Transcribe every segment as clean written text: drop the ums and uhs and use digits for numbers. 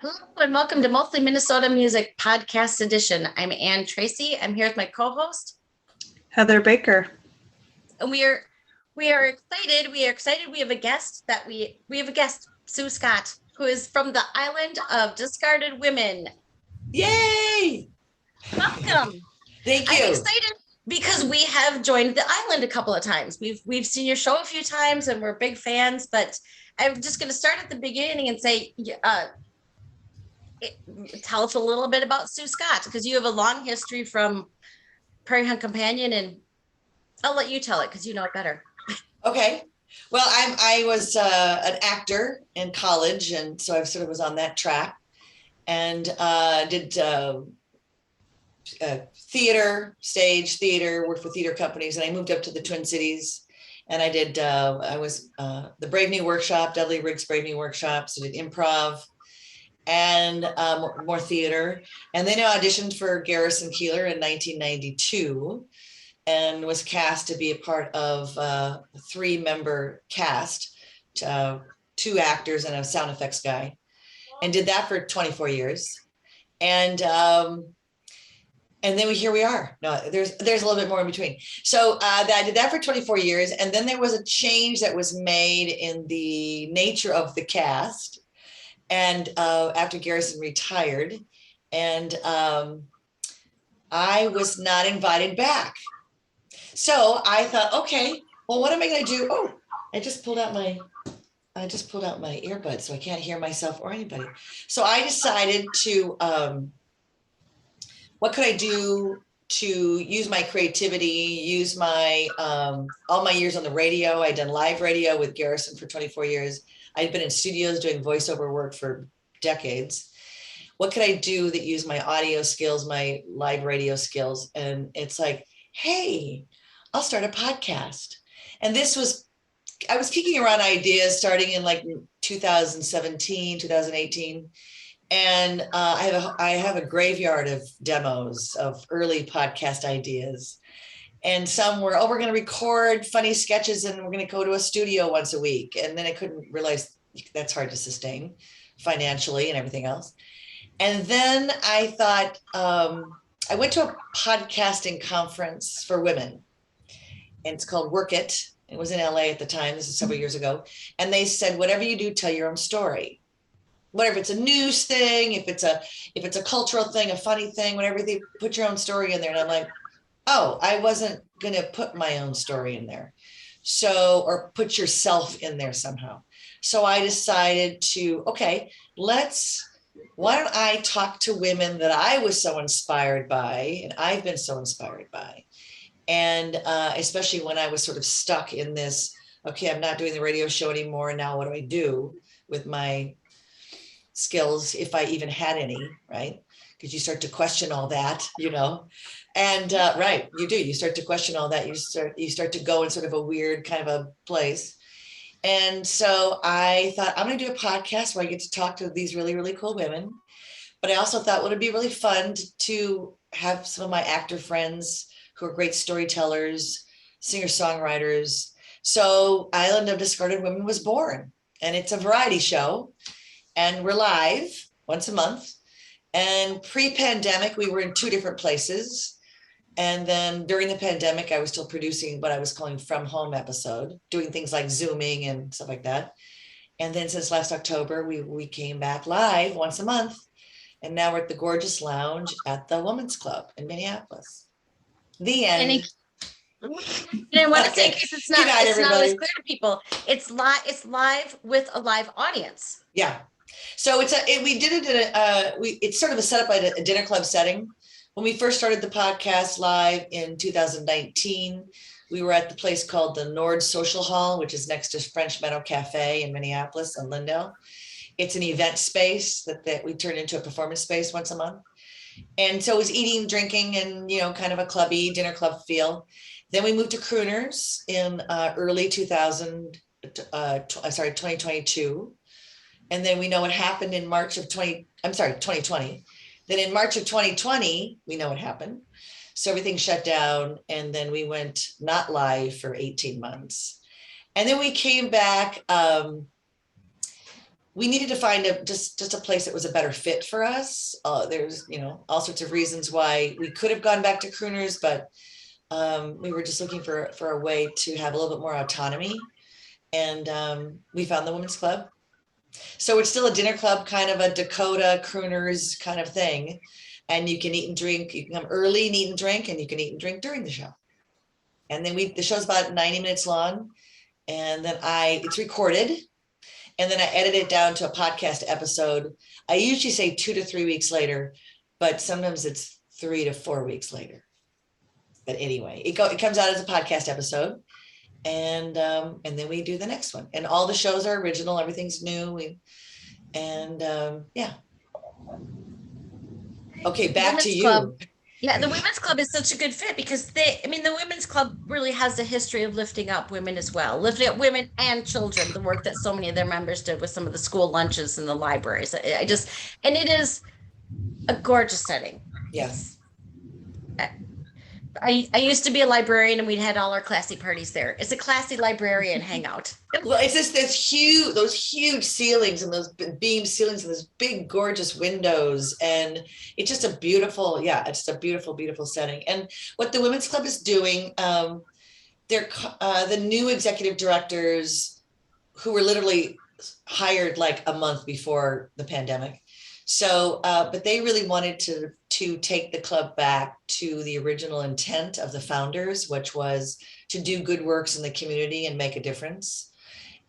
Hello and welcome to Mostly Minnesota Music Podcast Edition. I'm Ann Tracy. I'm here with my co-host Heather Baker. And we are excited. We are excited. We have a guest Sue Scott, who is from the island of discarded women. Yay! Welcome. Thank you. I'm excited because we have joined the island a couple of times. We've seen your show a few times and we're big fans, but I'm just going to start at the beginning and say, tell us a little bit about Sue Scott, because you have a long history from Prairie Hunt Companion, and I'll let you tell it because you know it better. Okay. Well, I was an actor in college, and so I sort of was on that track, and did stage theater, worked for theater companies, and I moved up to the Twin Cities, and I was the Brave New Workshop, Dudley Riggs Brave New Workshop, so did improv and more theater, and then I auditioned for Garrison Keillor in 1992 and was cast to be a part of a 3-member cast, 2 actors and a sound effects guy, and did that for 24 years. And then here we are. No, there's a little bit more in between. So I did that for 24 years. And then there was a change that was made in the nature of the cast. And after Garrison retired, and I was not invited back. So I thought, okay, well, what am I going to do? Oh, I just pulled out my earbuds, so I can't hear myself or anybody. So I decided to, what could I do to use my creativity, use my all my years on the radio. I'd done live radio with Garrison for 24 years. I'd been in studios doing voiceover work for decades. What could I do that used my audio skills, my live radio skills? And it's like, hey, I'll start a podcast. And I was kicking around ideas starting in like 2017, 2018. And I have a graveyard of demos of early podcast ideas. And some were, we're going to record funny sketches and we're going to go to a studio once a week. And then I couldn't realize that's hard to sustain financially and everything else. And then I thought, I went to a podcasting conference for women, and it's called Work It. It was in LA at the time. This is several years ago. And they said, whatever you do, tell your own story. Whatever, it's a news thing, if it's a cultural thing, a funny thing, whatever, they put your own story in there. And I'm like, oh, I wasn't going to put my own story in there. So, or put yourself in there somehow. So I decided to, okay, why don't I talk to women that I was so inspired by, and I've been so inspired by. And especially when I was sort of stuck in this, okay, I'm not doing the radio show anymore. Now what do I do with my skills, if I even had any, right? Because you start to question all that, and right, you start to question all that. You start to go in sort of a weird kind of a place. And so I thought, I'm going to do a podcast where I get to talk to these really, really cool women. But I also thought, would it be really fun to have some of my actor friends who are great storytellers, singer-songwriters. So Island of Discarded Women was born, and it's a variety show. And we're live once a month. And pre-pandemic, we were in 2 different places. And then during the pandemic, I was still producing what I was calling From Home episode, doing things like Zooming and stuff like that. And then since last October, we came back live once a month. And now we're at the gorgeous lounge at the Women's Club in Minneapolis. The end. And I want to say, in case it's not always clear to people, it's live with a live audience. Yeah. So we did it it's sort of a setup at a dinner club setting. When we first started the podcast live in 2019, we were at the place called the Nord Social Hall, which is next to French Meadow Cafe in Minneapolis and Lindale. It's an event space that we turned into a performance space once a month. And so it was eating, drinking, and, kind of a clubby dinner club feel. Then we moved to Crooners in early 2022. And then we know what happened in March of 2020. Then in March of 2020, we know what happened. So everything shut down. And then we went not live for 18 months. And then we came back we needed to find just a place that was a better fit for us. There's, all sorts of reasons why we could have gone back to crooners, but we were just looking for a way to have a little bit more autonomy. And we found the Women's Club. So it's still a dinner club, kind of a Dakota crooners kind of thing. And you can eat and drink. You can come early and eat and drink, and you can eat and drink during the show. And then the show's about 90 minutes long. And then it's recorded. And then I edit it down to a podcast episode. I usually say 2 to 3 weeks later, but sometimes it's 3 to 4 weeks later. But anyway, it comes out as a podcast episode. And then we do the next one. And all the shows are original. Everything's new. Yeah. Okay, back to you. Club. Yeah, the Women's Club is such a good fit because the Women's Club really has a history of lifting up women as well, lifting up women and children, the work that so many of their members did with some of the school lunches and the libraries. And it is a gorgeous setting. Yes. I used to be a librarian and we'd had all our classy parties there. It's a classy librarian hangout. Well, it's just those huge ceilings and those beam ceilings and those big, gorgeous windows. And it's just a beautiful, beautiful setting. And what the Women's Club is doing, they're the new executive directors who were literally hired like a month before the pandemic. So, but they really wanted to take the club back to the original intent of the founders, which was to do good works in the community and make a difference.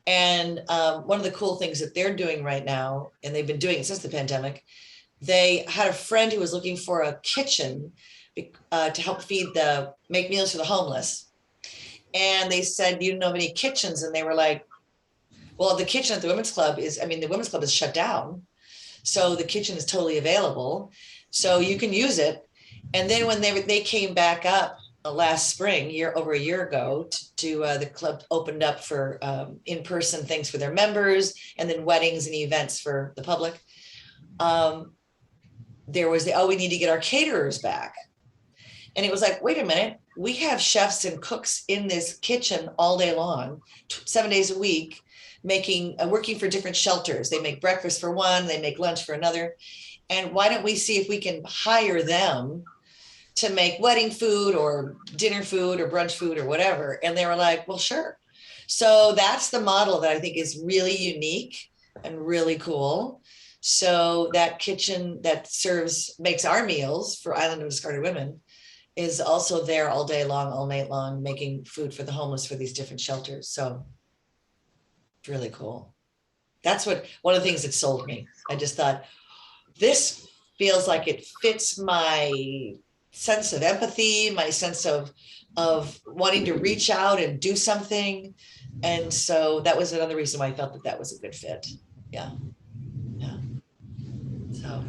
And one of the cool things that they're doing right now, and they've been doing it since the pandemic, they had a friend who was looking for a kitchen to help make meals for the homeless. And they said, you don't know of any kitchens? And they were like, well, the kitchen at the Women's Club the Women's Club is shut down. So the kitchen is totally available. So you can use it. And then when they came back up last spring, over a year ago, the club opened up for in-person things for their members, and then weddings and events for the public. There was we need to get our caterers back. And it was like, wait a minute, we have chefs and cooks in this kitchen all day long, 7 days a week, working for different shelters. They make breakfast for one, they make lunch for another. And why don't we see if we can hire them to make wedding food or dinner food or brunch food or whatever? And they were like, well, sure. So that's the model that I think is really unique and really cool. So that kitchen that makes our meals for Island of Discarded Women is also there all day long, all night long, making food for the homeless for these different shelters. So it's really cool. That's one of the things that sold me. I just thought, this feels like it fits my sense of empathy, my sense of wanting to reach out and do something. And so that was another reason why I felt that was a good fit. Yeah. So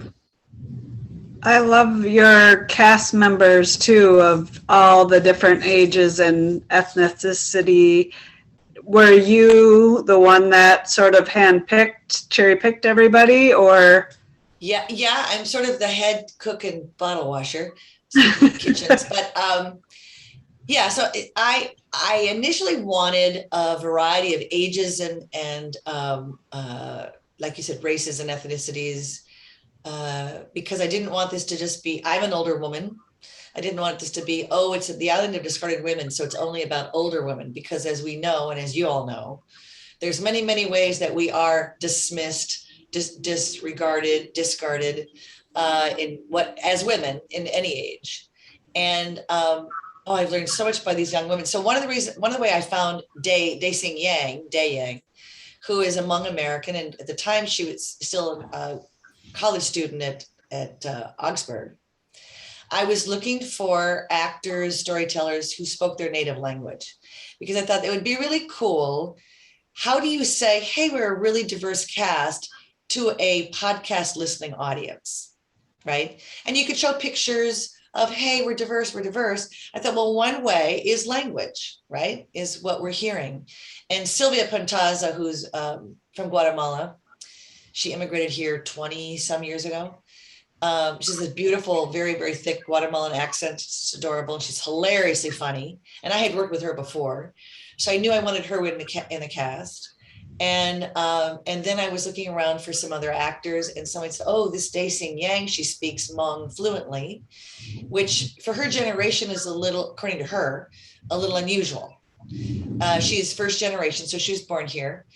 I love your cast members too, of all the different ages and ethnicity. Were you the one that sort of cherry-picked everybody, or? Yeah, I'm sort of the head cook and bottle washer, kitchens. But so I initially wanted a variety of ages and like you said, races and ethnicities, because I didn't want this to just be, I'm an older woman. I didn't want this to be, it's the Island of Discarded Women, so it's only about older women, because as we know, and as you all know, there's many, many ways that we are dismissed, disregarded, discarded as women in any age. And I've learned so much by these young women. So one of the way I found Dae-Sing Yang, who is a Hmong American, and at the time she was still a college student at Augsburg. I was looking for actors, storytellers who spoke their native language, because I thought it would be really cool. How do you say, hey, we're a really diverse cast to a podcast listening audience, right? And you could show pictures of, hey, we're diverse. I thought, well, one way is language, right? Is what we're hearing. And Sylvia Pantaza, who's from Guatemala, she immigrated here 20 some years ago. She's a beautiful, very, very thick Guatemalan accent. She's adorable. And she's hilariously funny. And I had worked with her before. So I knew I wanted her in the cast. And then I was looking around for some other actors, and someone said, "Oh, this Dae-Sing Yang, she speaks Hmong fluently," which for her generation is a little, according to her, a little unusual. She's first generation, so she was born here,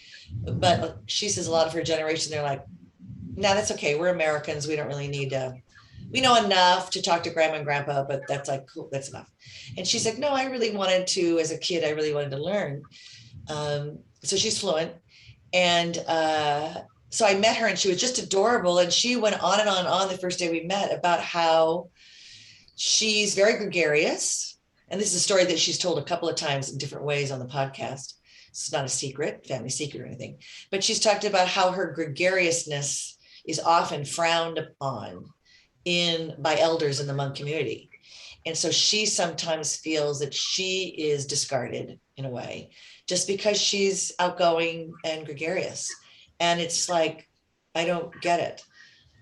but she says a lot of her generation, they're like, "No, that's okay. We're Americans. We don't really need to. We know enough to talk to grandma and grandpa, but that's like cool. That's enough." And she's like, "No, I really wanted to, as a kid, I really wanted to learn." So she's fluent. And so I met her, and she was just adorable. And she went on and on and on the first day we met about how she's very gregarious. And this is a story that she's told a couple of times in different ways on the podcast. It's not a secret, family secret or anything. But she's talked about how her gregariousness is often frowned upon by elders in the Hmong community. And so she sometimes feels that she is discarded in a way, just because she's outgoing and gregarious. And it's like, I don't get it.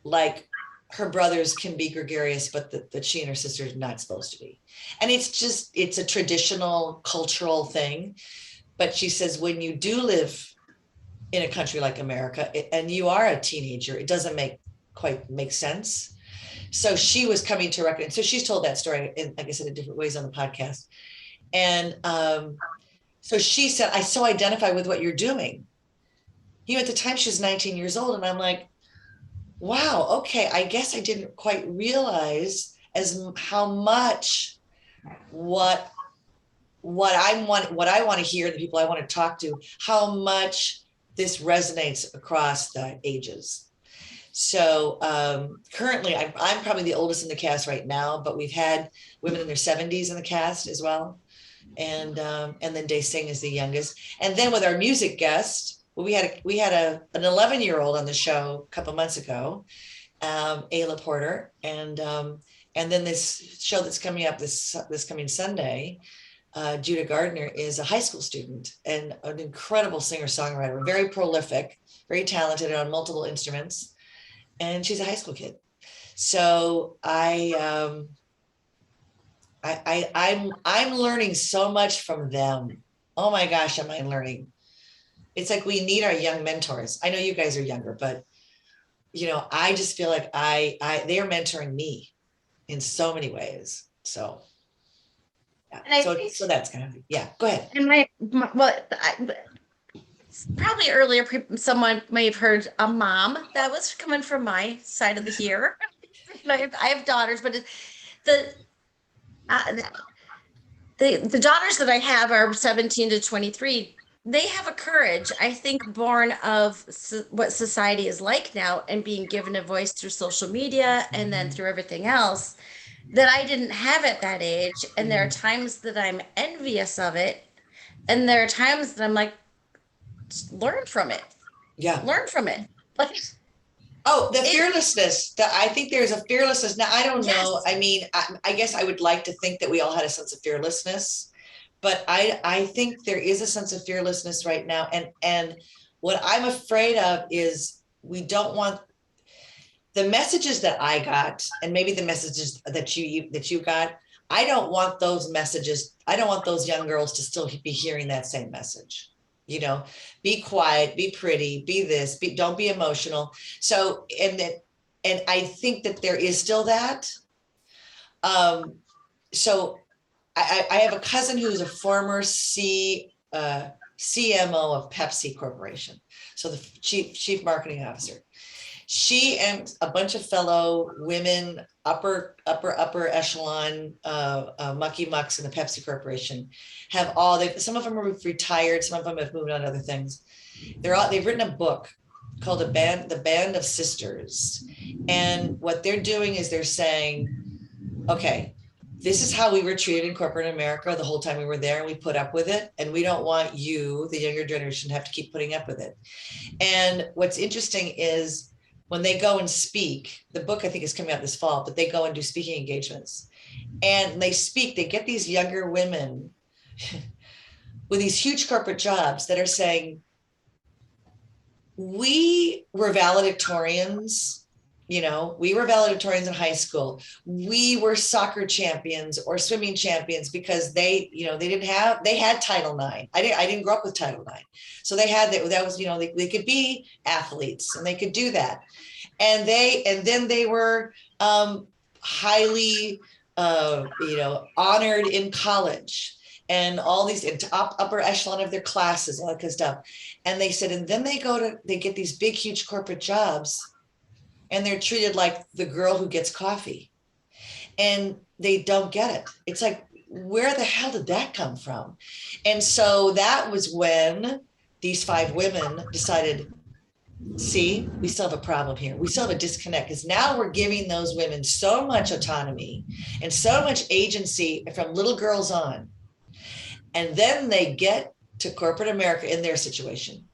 Like, her brothers can be gregarious, but that she and her sister are not supposed to be. And it's a traditional cultural thing. But she says, when you do live in a country like America, and you are a teenager, it doesn't quite make sense. So she was coming to recognize. So she's told that story, in, like I said, in different ways on the podcast. And so she said, "I so identify with what you're doing." At the time she was 19 years old, and I'm like, wow, okay, I guess I didn't quite realize how much what I want to hear, the people I want to talk to, how much this resonates across the ages. So currently, I'm probably the oldest in the cast right now, but we've had women in their 70s in the cast as well, and then Dae-Sing is the youngest. And then with our music guest, well, we had an 11-year-old on the show a couple months ago, Ayla Porter, and then this show that's coming up this coming Sunday. Judah Gardner is a high school student and an incredible singer-songwriter, very prolific, very talented on multiple instruments. And she's a high school kid. So I'm learning so much from them. Oh my gosh, am I learning? It's like we need our young mentors. I know you guys are younger, but I just feel like they are mentoring me in so many ways. So yeah. So that's kind of, yeah, go ahead. And probably earlier, someone may have heard a mom that was coming from my side of the here. I have daughters, but uh, the daughters that I have are 17 to 23. They have a courage, I think, born of what society is like now and being given a voice through social media and then through everything else that I didn't have at that age. And there are times that I'm envious of it. And there are times that I'm like, learn from it. Yeah. Learn from it. Like, oh, the fearlessness. I think there's a fearlessness. Now, I don't know. yes. I mean, I guess I would like to think that we all had a sense of fearlessness, but I think there is a sense of fearlessness right now. And what I'm afraid of is we don't want the messages that I got, and maybe the messages that you got. I don't want those messages. I don't want those young girls to still be hearing that same message. Be quiet, be pretty, be this, don't be emotional. So, and I think that there is still that. So I have a cousin who's a former CMO of Pepsi Corporation. So the chief marketing officer. She and a bunch of fellow women, upper echelon mucky mucks in the Pepsi Corporation, have some of them are retired, some of them have moved on to other things. They've written a book called The Band of Sisters. And what they're doing is they're saying, okay, this is how we were treated in corporate America the whole time we were there, and we put up with it. And we don't want you, the younger generation, to have to keep putting up with it. And what's interesting is when they go and speak, the book I think is coming out this fall, but they go and do speaking engagements. And they get these younger women with these huge corporate jobs that are saying, we were valedictorians You know, we were valedictorians in high school. We were soccer champions or swimming champions because they, you know, they had Title IX. I didn't grow up with Title IX. So they had that was, you know, they could be athletes and they could do that. And then they were highly, you know, honored in college and all these upper echelon of their classes, all that kind of stuff. And they said, and then they get these big, huge corporate jobs and they're treated like the girl who gets coffee, and they don't get it. It's like, where the hell did that come from? And so that was when these 5 women decided, see, we still have a problem here. We still have a disconnect because now we're giving those women so much autonomy and so much agency from little girls on. And then they get to corporate America in their situation.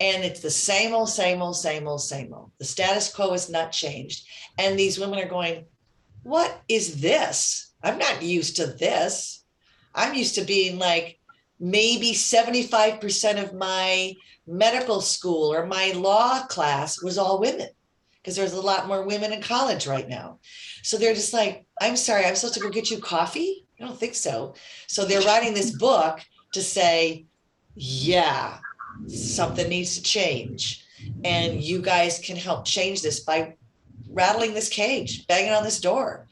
And it's the same old, same old, same old, same old. The status quo has not changed. And these women are going, what is this? I'm not used to this. I'm used to being like maybe 75% of my medical school or my law class was all women, because there's a lot more women in college right now. So they're just like, I'm sorry, I'm supposed to go get you coffee? I don't think so. So they're writing this book to say, yeah, something needs to change. And you guys can help change this by rattling this cage, banging on this door.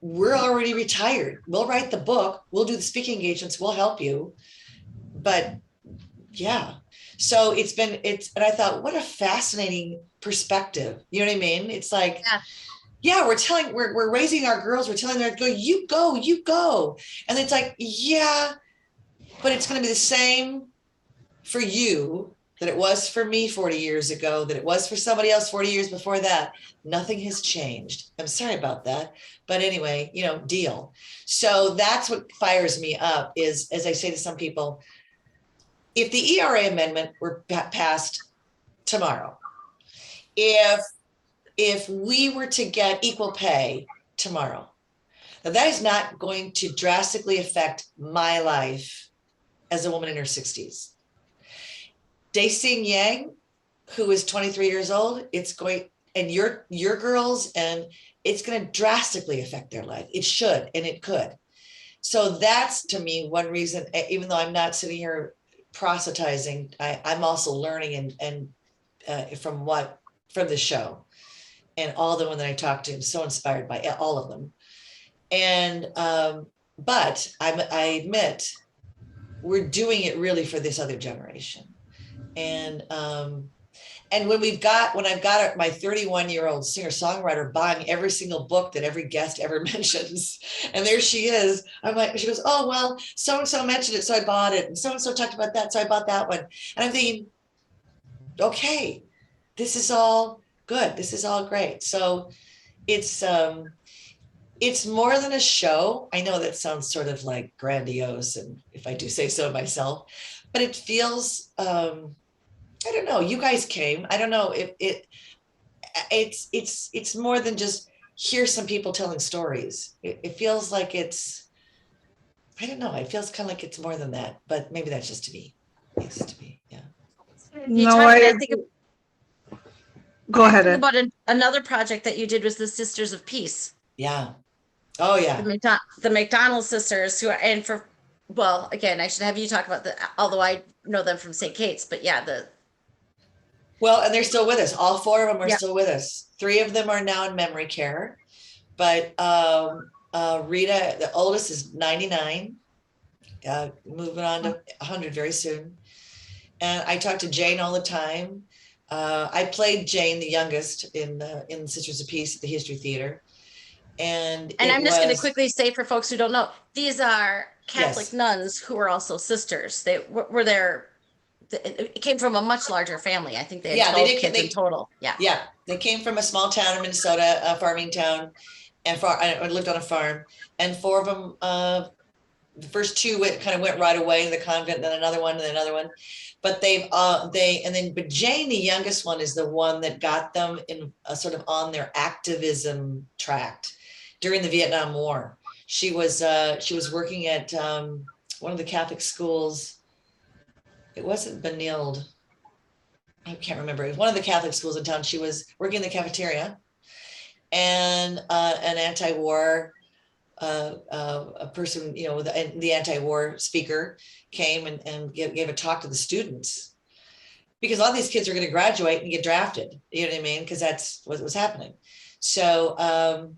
We're already retired. We'll write the book. We'll do the speaking engagements. We'll help you. But yeah. So and I thought, what a fascinating perspective. You know what I mean? It's like, yeah, we're raising our girls. We're telling them to go, you go, you go. And it's like, yeah, but it's going to be the same for you that it was for me 40 years ago, that it was for somebody else 40 years before that. Nothing has changed. I'm sorry about that. But anyway, you know, deal. So that's what fires me up is, as I say to some people, if the ERA amendment were passed tomorrow, if we were to get equal pay tomorrow, now that is not going to drastically affect my life as a woman in her 60s. Dae-Sing Yang, who is 23 years old, it's going, and your girls, and it's going to drastically affect their life. It should, and it could. So that's, to me, one reason, even though I'm not sitting here proselytizing, I'm also learning from the show, and all the women that I talked to, I'm so inspired by all of them. And but I admit we're doing it really for this other generation. And when I've got my 31-year-old singer-songwriter buying every single book that every guest ever mentions, and there she is, I'm like, she goes, oh, well, so-and-so mentioned it, so I bought it. And so-and-so talked about that, so I bought that one. And I'm thinking, okay, this is all good. This is all great. So it's more than a show. I know that sounds sort of like grandiose, and if I do say so myself, but it feels, I don't know. You guys came. I don't know if it's more than just hear some people telling stories. It feels like I don't know. It feels kind of like it's more than that, but maybe that's just to me. It's to me. Yeah. No, go ahead. About another project that you did was the Sisters of Peace. Yeah. Oh yeah. The McDonald sisters well, again, I should have you talk about although I know them from St. Kate's, but yeah, well, and they're still with us. All 4 of them are still with us. 3 of them are now in memory care, but Rita, the oldest, is 99, moving on to 100 very soon. And I talk to Jane all the time. I played Jane, the youngest, in Sisters of Peace at the History Theater. And I'm just going to quickly say, for folks who don't know, these are Catholic nuns who are also sisters. They were there. It came from a much larger family. I think they had 12 kids in total. Yeah. They came from a small town in Minnesota, a farming town, and I lived on a farm. And 4 of them, the first 2 went right away in the convent, then another one, and then another one. But but Jane, the youngest one, is the one that got them in sort of on their activism tract during the Vietnam War. She was working at one of the Catholic schools. It wasn't Benilde. I can't remember, it was one of the Catholic schools in town. She was working in the cafeteria, and an anti-war a person, the anti-war speaker came and gave a talk to the students, because a lot of these kids are going to graduate and get drafted. You know what I mean? Because that's what was happening. So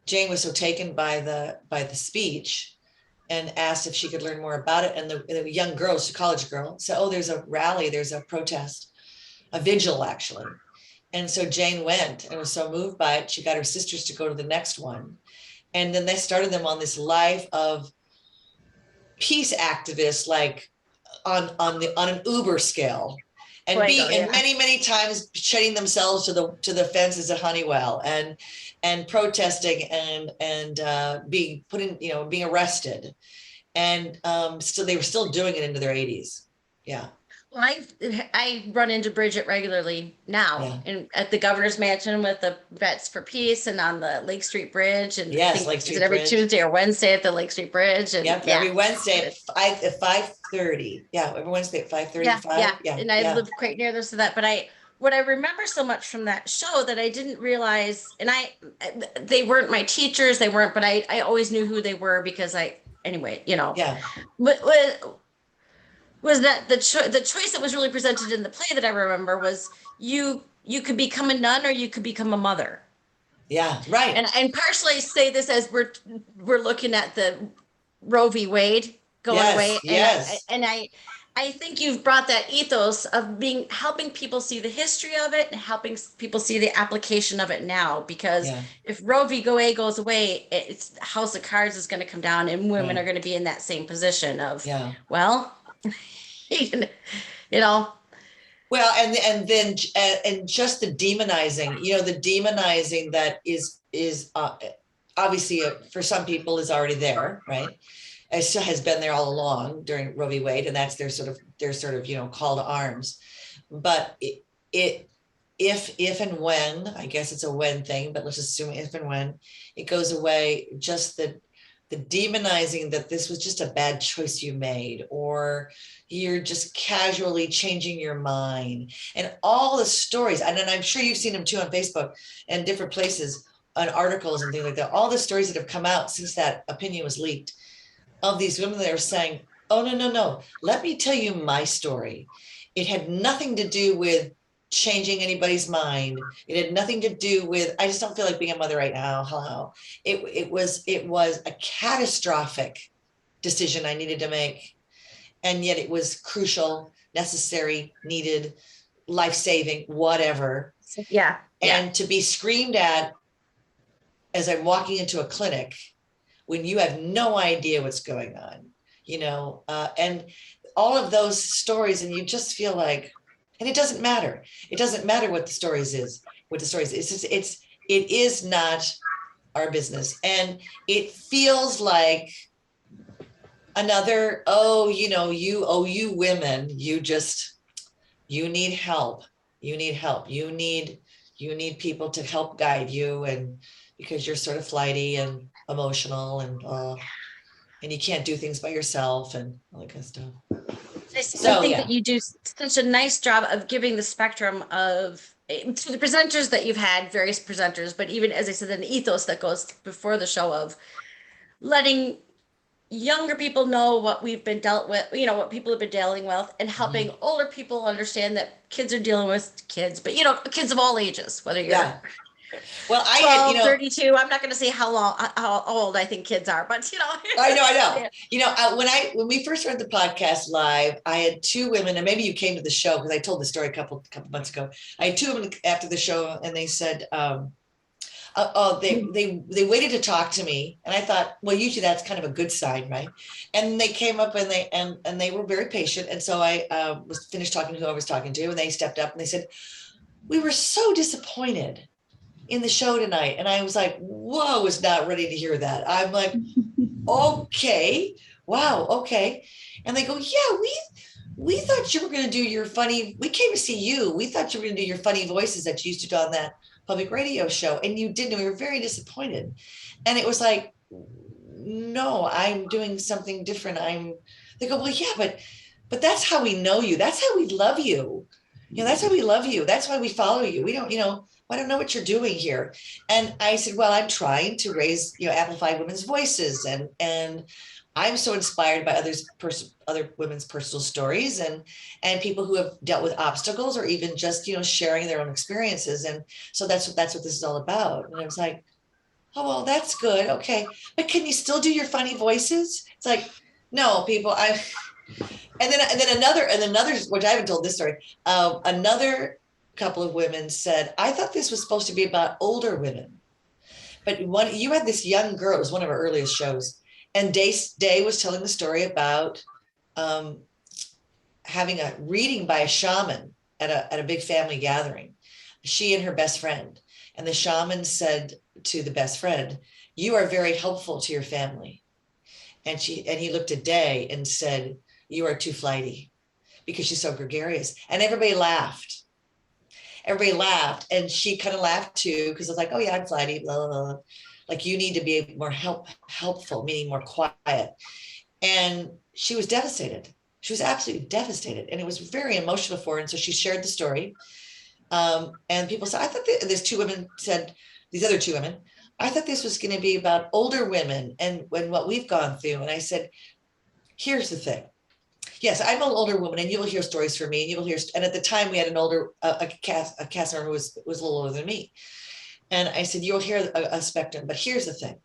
Jane was so taken by the speech and asked if she could learn more about it. And the young girl, she's a college girl, said, "Oh, there's a rally, there's a protest, a vigil actually." And so Jane went and was so moved by it, she got her sisters to go to the next one. And then they started them on this life of peace activists, like on an Uber scale, and many times shutting themselves to the fences at Honeywell, and protesting, and being put in, being arrested, and still they were still doing it into their 80s. Yeah. Well, I run into Bridget regularly now, Yeah. and at the governor's mansion with the Vets for Peace, and on the Lake Street Bridge, and Yes, Lake Street is it every Bridge. Tuesday or Wednesday at the Lake Street Bridge? And Yep, every Wednesday at 5:30. Yeah, every Wednesday at 5:35. Yeah. And I live quite near this and that, but what I remember so much from that show that I didn't realize, and they weren't my teachers, they weren't, but I always knew who they were because anyway, Yeah. But was that the choice that was really presented in the play that I remember was you could become a nun or you could become a mother. Yeah, right. And partially say this as we're looking at the Roe v. Wade going away. And I think you've brought that ethos of helping people see the history of it and helping people see the application of it now. Because if Roe v. Wade goes away, it's House of Cards is going to come down, and women are going to be in that same position of, well, Well, and then just the demonizing, the demonizing that is obviously for some people is already there, right? It still has been there all along during Roe v. Wade, and that's their sort of call to arms. But if and when, I guess it's a when thing, but let's assume if and when it goes away, just the demonizing that this was just a bad choice you made, or you're just casually changing your mind, and all the stories, and I'm sure you've seen them too on Facebook and different places on articles and things like that, all the stories that have come out since that opinion was leaked of these women that are saying, "Oh, no, let me tell you my story. It had nothing to do with changing anybody's mind. It had nothing to do with, I just don't feel like being a mother right now. Hello." It was a catastrophic decision I needed to make. And yet it was crucial, necessary, needed, life-saving, whatever. Yeah. And to be screamed at as I'm walking into a clinic when you have no idea what's going on, and all of those stories, and you just feel like, and it doesn't matter. It doesn't matter what the stories is. It is not our business. And it feels like another, you women, you need help. You need help. You need people to help guide you, and because you're sort of flighty and emotional, and you can't do things by yourself and all that kind of stuff. I think that you do such a nice job of giving the spectrum of, to the presenters that you've had, various presenters, but even, as I said, an ethos that goes before the show of letting younger people know what we've been dealt with, what people have been dealing with, and helping older people understand that kids are dealing with kids, but kids of all ages, whether you're well, 12, 32. I'm not going to say how old I think kids are, but I know. When we first started the podcast live, I had two women, and maybe you came to the show because I told the story a couple months ago. I had two women after the show, and they said, they waited to talk to me, and I thought, well, usually that's kind of a good sign, right? And they came up, and they were very patient, and so I was finished talking to who I was talking to, and they stepped up and they said, "We were so disappointed in the show tonight." And I was like, whoa, was not ready to hear that. I'm like, okay, wow, okay. And they go, "Yeah, we thought you were going to do your funny, we came to see you. We thought you were going to do your funny voices that you used to do on that public radio show, and you didn't. We were very disappointed." And it was like, no, I'm doing something different. They go, "Well, yeah, but that's how we know you. That's how we love you. that's why we love you. That's why we follow you. We don't, I don't know what you're doing here. And I said, well, I'm trying to raise, amplify women's voices. And I'm so inspired by other women's personal stories and people who have dealt with obstacles or even just, sharing their own experiences. And so that's what this is all about. And I was like, oh, well, that's good. Okay. But can you still do your funny voices? It's like, no, people, and then another, which I haven't told this story. Another couple of women said, I thought this was supposed to be about older women, but you had this young girl. It was one of our earliest shows, and Day was telling the story about having a reading by a shaman at a big family gathering. She and her best friend, and the shaman said to the best friend, "You are very helpful to your family," and he looked at Day and said, "You are too flighty," because she's so gregarious. And everybody laughed. And she kind of laughed too, because it's like, oh yeah, I'm flighty, blah, blah, blah. Like, you need to be more helpful, meaning more quiet. And she was devastated. She was absolutely devastated. And it was very emotional for her. And so she shared the story. And people said, I thought these other two women, I thought this was going to be about older women and what we've gone through. And I said, here's the thing. Yes, I'm an older woman, and you'll hear stories from me. And at the time, we had an older a cast member who was a little older than me. And I said, you'll hear a spectrum, but here's the thing.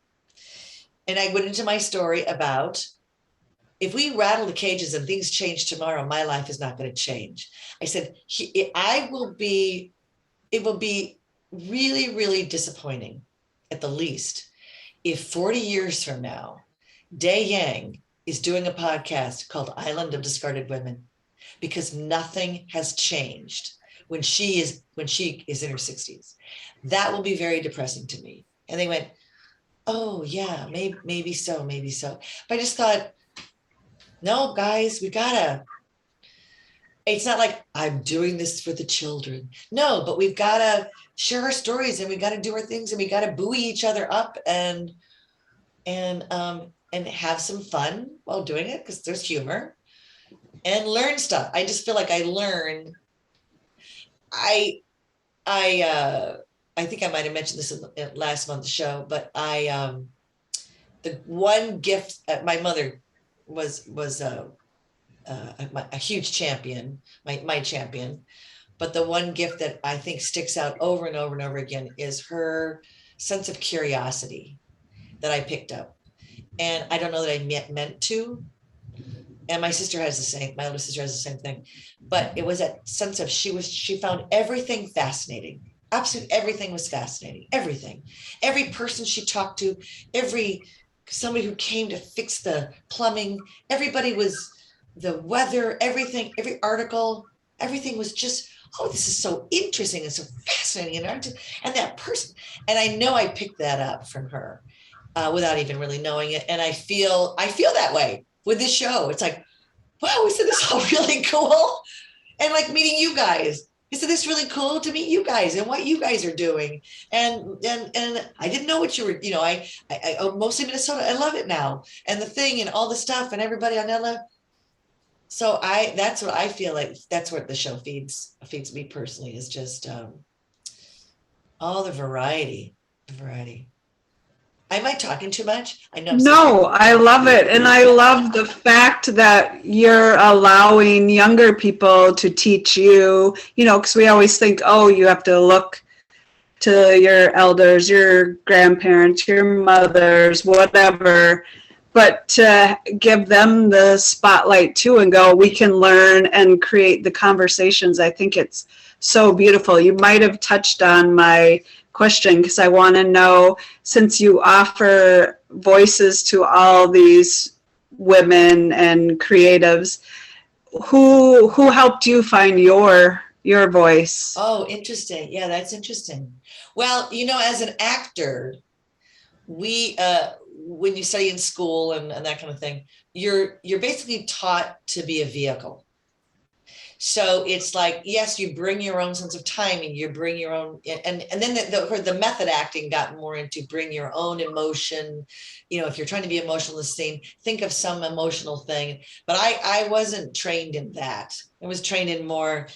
And I went into my story about, if we rattle the cages and things change tomorrow, my life is not going to change. I said, it will be really, really disappointing, at the least, if 40 years from now, Day Yang is doing a podcast called Island of Discarded Women, because nothing has changed when she is in her 60s. That will be very depressing to me. And they went, oh yeah, maybe so. But I just thought, no, guys, it's not like I'm doing this for the children. No, but we've got to share our stories, and we got to do our things, and we got to buoy each other up and have some fun while doing it, because there's humor, and learn stuff. I just feel like I learn. I think I might have mentioned this in last month's show, but the one gift, my mother was a huge champion, my champion. But the one gift that I think sticks out over and over and over again is her sense of curiosity that I picked up. And I don't know that I meant to. And my older sister has the same thing. But it was that sense of she found everything fascinating. Absolutely everything was fascinating. Everything. Every person she talked to, somebody who came to fix the plumbing, everybody was the weather, everything, every article, everything was just, oh, this is so interesting and so fascinating. And that person, and I know I picked that up from her without even really knowing it. And I feel that way with this show. It's like, wow, isn't this all really cool? And like meeting you guys. Isn't this really cool to meet you guys and what you guys are doing? And I didn't know what you were, I mostly Minnesota. I love it now. And the thing and all the stuff and everybody on Ella. So that's what I feel like. That's what the show feeds me personally, is just all the variety. Am I talking too much? I know. No, I love it. And I love the fact that you're allowing younger people to teach you, because we always think, oh, you have to look to your elders, your grandparents, your mothers, whatever, but to give them the spotlight too and go, we can learn and create the conversations. I think it's so beautiful. You might have touched on my question, because I want to know, since you offer voices to all these women and creatives, who helped you find your voice? Oh, interesting. Yeah, that's interesting. Well, as an actor, we when you study in school and that kind of thing, you're basically taught to be a vehicle. So it's like, yes, you bring your own sense of timing, you bring your own, and then the method acting got more into bring your own emotion. If you're trying to be emotional in the scene, think of some emotional thing. But I wasn't trained in that. I was trained in more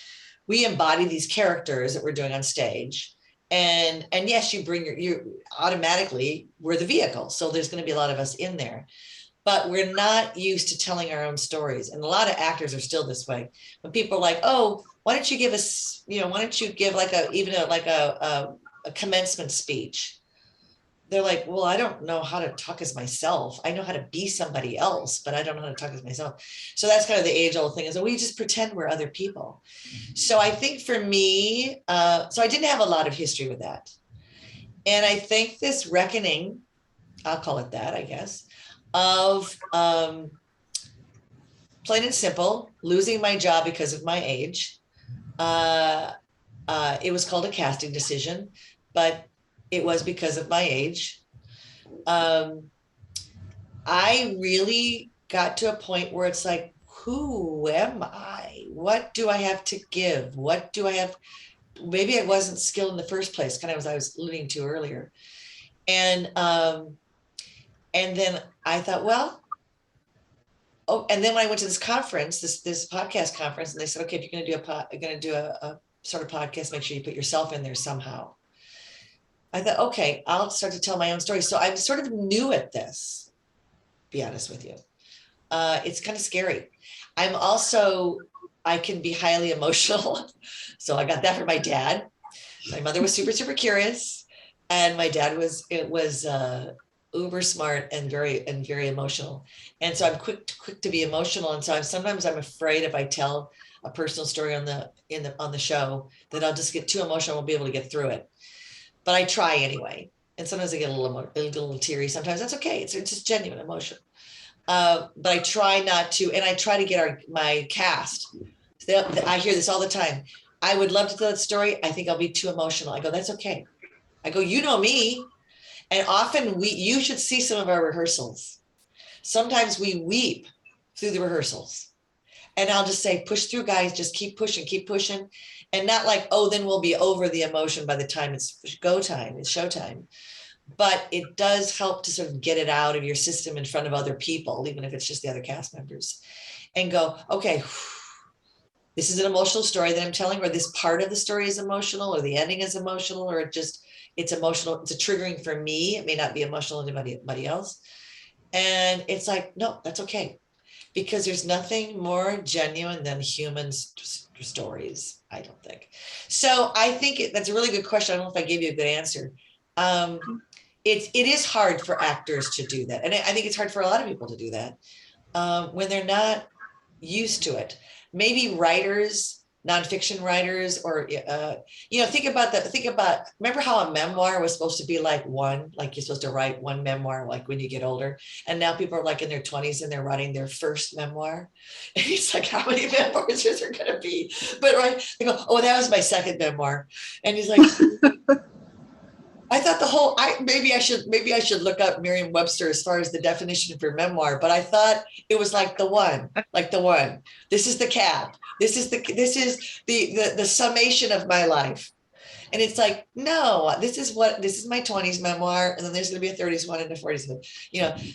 we embody these characters that we're doing on stage. And yes, you bring you automatically, we're the vehicle. So there's going to be a lot of us in there, but we're not used to telling our own stories. And a lot of actors are still this way. When people are like, oh, why don't you give us, why don't you give like a commencement speech? They're like, well, I don't know how to talk as myself. I know how to be somebody else, but I don't know how to talk as myself. So that's kind of the age old thing, is that we just pretend we're other people. So I think for me, so I didn't have a lot of history with that. And I think this reckoning, I'll call it that, I guess, of plain and simple, losing my job because of my age. It was called a casting decision, but it was because of my age. I really got to a point where it's like, who am I? What do I have to give? What do I have? Maybe I wasn't skilled in the first place, kind of as I was alluding to earlier. And then I thought, well, and then when I went to this conference, this podcast conference, and they said, okay, if you're going to do a sort of podcast, make sure you put yourself in there somehow. I thought, okay, I'll start to tell my own story. So I'm sort of new at this, to be honest with you. It's kind of scary. I can be highly emotional. So I got that from my dad. My mother was super, super curious. And my dad was uber smart and very emotional. And so I'm quick to be emotional. And so sometimes I'm afraid if I tell a personal story on the show that I'll just get too emotional, I won't be able to get through it. But I try anyway. And sometimes I get a little teary. Sometimes that's okay. It's just genuine emotion. But I try not to, and I try to get my cast. I hear this all the time. I would love to tell that story. I think I'll be too emotional. I go, that's okay. I go, you know me. And often you should see some of our rehearsals. Sometimes we weep through the rehearsals. And I'll just say, push through, guys, just keep pushing. And not like, oh, then we'll be over the emotion by the time it's go time, it's showtime. But it does help to sort of get it out of your system in front of other people, even if it's just the other cast members, and go, okay, this is an emotional story that I'm telling, or this part of the story is emotional, or the ending is emotional, or it's emotional. It's a triggering for me. It may not be emotional to anybody else. And it's like, no, that's okay. Because there's nothing more genuine than human stories, I don't think. So I think that's a really good question. I don't know if I gave you a good answer. It is hard for actors to do that. And I think it's hard for a lot of people to do that when they're not used to it. Maybe writers, nonfiction writers, or think about remember how a memoir was supposed to be like you're supposed to write one memoir like when you get older, and now people are like in their 20s and they're writing their first memoir, and it's like, how many memoirs is there going to be? But right, they go, oh, that was my second memoir, and he's like, I thought maybe I should look up Merriam-Webster as far as the definition for memoir, but I thought it was like the one. This is the cap. This is the summation of my life. And it's like, no, this is my 20s memoir, and then there's going to be a 30s one and a 40s one.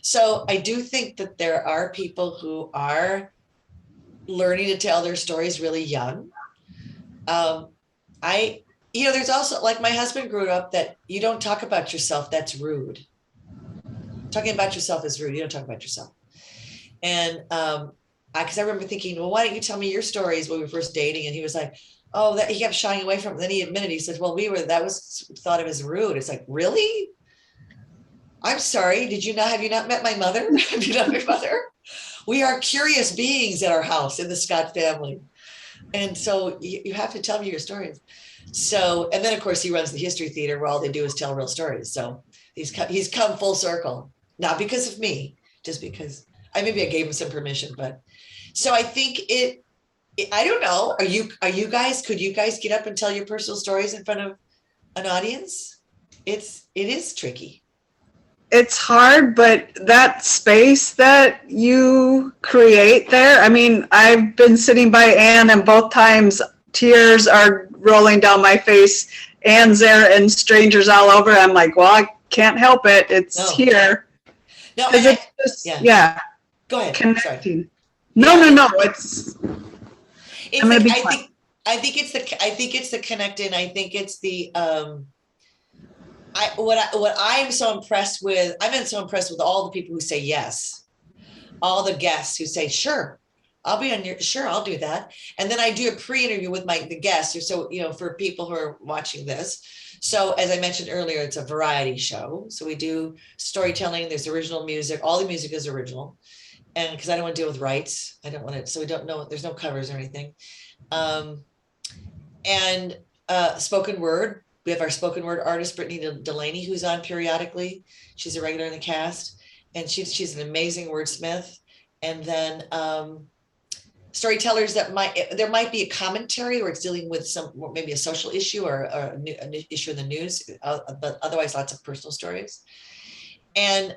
So I do think that there are people who are learning to tell their stories really young. There's also, like, my husband grew up that you don't talk about yourself. That's rude. Talking about yourself is rude. You don't talk about yourself. And because I remember thinking, well, why don't you tell me your stories when we were first dating? And he was like, oh, that he kept shying away from it. Then he admitted, he said, well, that was thought of as rude. It's like, really? I'm sorry. Have you not met my mother? Have you not met my mother? We are curious beings at our house in the Scott family. And so you have to tell me your stories. So, and then of course he runs the History Theater where all they do is tell real stories. So he's come full circle, not because of me, just because maybe I gave him some permission. But so I think I don't know. Could you guys get up and tell your personal stories in front of an audience? It is tricky. It's hard, but that space that you create there, I mean, I've been sitting by Anne, and both times tears are rolling down my face. Anne's there and strangers all over. I'm like, well, I can't help it. It's here. No, it's just, yeah. Go ahead. Connecting. Sorry. No. I think it's the connecting. I think it's the what I'm so impressed with. I've been so impressed with all the people who say yes, all the guests who say sure, I'll be on your sure, I'll do that. And then I do a pre-interview with the guests. So for people who are watching this. So as I mentioned earlier, it's a variety show. So we do storytelling. There's original music. All the music is original, and because I don't want to deal with rights, I don't want to. So we don't know. There's no covers or anything. And spoken word. We have our spoken word artist, Brittany Delaney, who's on periodically. She's a regular in the cast, and she's an amazing wordsmith. And then storytellers that there might be a commentary where it's dealing with maybe a social issue or an issue in the news, but otherwise lots of personal stories. And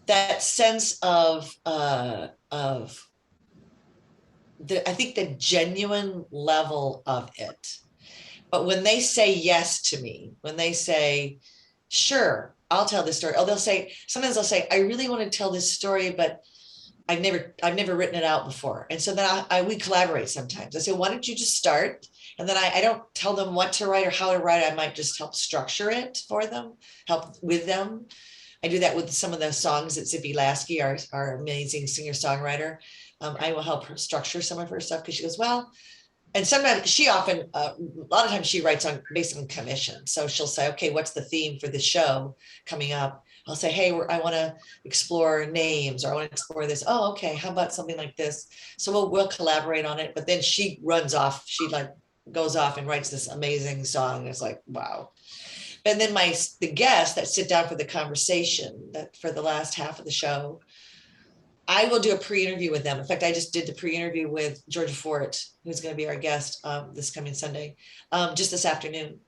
that sense of I think the genuine level of it. But when they say yes to me, when they say, sure, I'll tell this story. Sometimes they'll say, I really want to tell this story, but I've never written it out before. And so then we collaborate sometimes. I say, why don't you just start? And then I don't tell them what to write or how to write. I might just help structure it for them, help with them. I do that with some of the songs that Zippy Lasky, our amazing singer-songwriter. I will help her structure some of her stuff because she goes, well, and sometimes a lot of times she writes based on commission. So she'll say, okay, what's the theme for the show coming up? I'll say, hey, I want to explore names, or I want to explore this. Oh, okay. How about something like this? So we'll collaborate on it. But then she runs off. She goes off and writes this amazing song. It's like, wow. And then the guests that sit down for the conversation, that for the last half of the show, I will do a pre-interview with them. In fact, I just did the pre-interview with Georgia Fort, who's going to be our guest this coming Sunday, just this afternoon.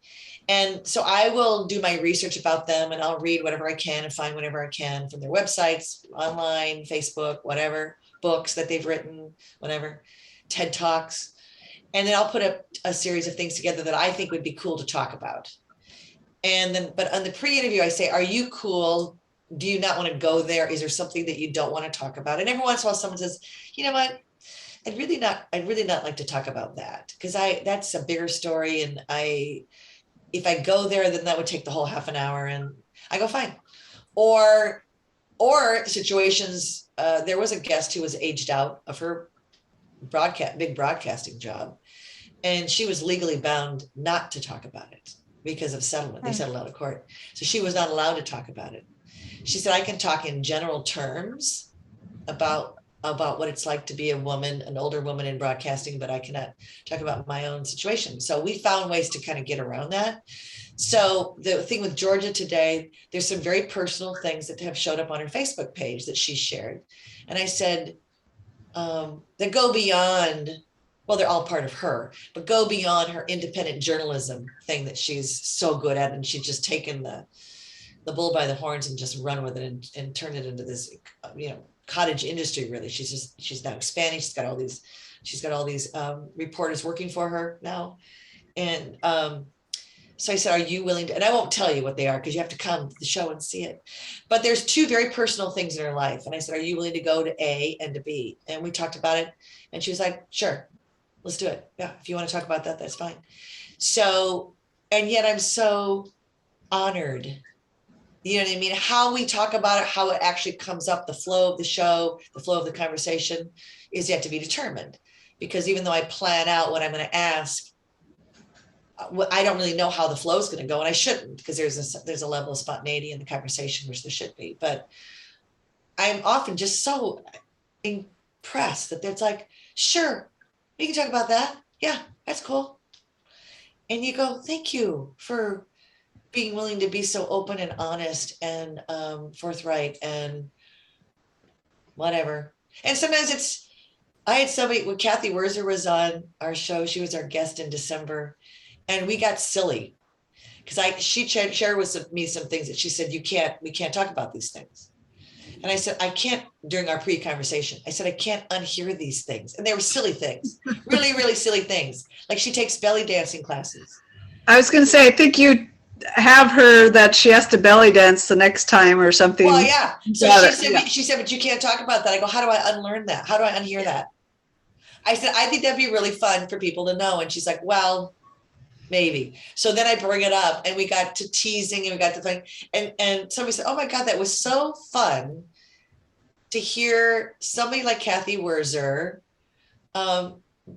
And so I will do my research about them, and I'll read whatever I can and find whatever I can from their websites, online, Facebook, whatever, books that they've written, whatever, TED Talks. And then I'll put a series of things together that I think would be cool to talk about. And then, but on the pre-interview, I say, are you cool? Do you not want to go there? Is there something that you don't want to talk about? And every once in a while, someone says, you know what? I'd really not like to talk about that, because that's a bigger story. And if I go there, then that would take the whole half an hour. And I go, fine. Or situations, there was a guest who was aged out of her big broadcasting job, and she was legally bound not to talk about it because of settlement. They settled out of court. So she was not allowed to talk about it. She said, I can talk in general terms about what it's like to be a woman, an older woman in broadcasting, but I cannot talk about my own situation. So we found ways to kind of get around that. So the thing with Georgia today, there's some very personal things that have showed up on her Facebook page that she shared. And I said, that go beyond, well, they're all part of her, but go beyond her independent journalism thing that she's so good at. And she's just taken the bull by the horns and just run with it and turn it into this, cottage industry. Really, she's now expanding. She's got all these reporters working for her now. And so I said, are you willing to, and I won't tell you what they are because you have to come to the show and see it, but there's two very personal things in her life. And I said, are you willing to go to A and to B? And we talked about it, and she was like, sure, let's do it. Yeah, if you want to talk about that, that's fine. So, and yet I'm so honored. You know what I mean? How we talk about it, how it actually comes up, the flow of the show, the flow of the conversation is yet to be determined. Because even though I plan out what I'm going to ask, I don't really know how the flow is going to go, and I shouldn't, because there's a level of spontaneity in the conversation, which there should be. But I'm often just so impressed that it's like, sure, we can talk about that. Yeah, that's cool. And you go, thank you for being willing to be so open and honest and forthright and whatever. And sometimes I had somebody, when Kathy Werzer was on our show, she was our guest in December, and we got silly because she shared with me some things that she said, we can't talk about these things. And I said, I can't, during our pre-conversation, I said, I can't unhear these things. And they were silly things, really, really silly things. Like she takes belly dancing classes. I was going to say, I think you have her that she has to belly dance the next time or something. Well, yeah. So she said, but you can't talk about that. I go, how do I unlearn that? How do I unhear that? I said, I think that'd be really fun for people to know. And she's like, well, maybe. So then I bring it up and we got to teasing and we got to thing. And somebody said, oh my God, that was so fun to hear somebody like Kathy Werzer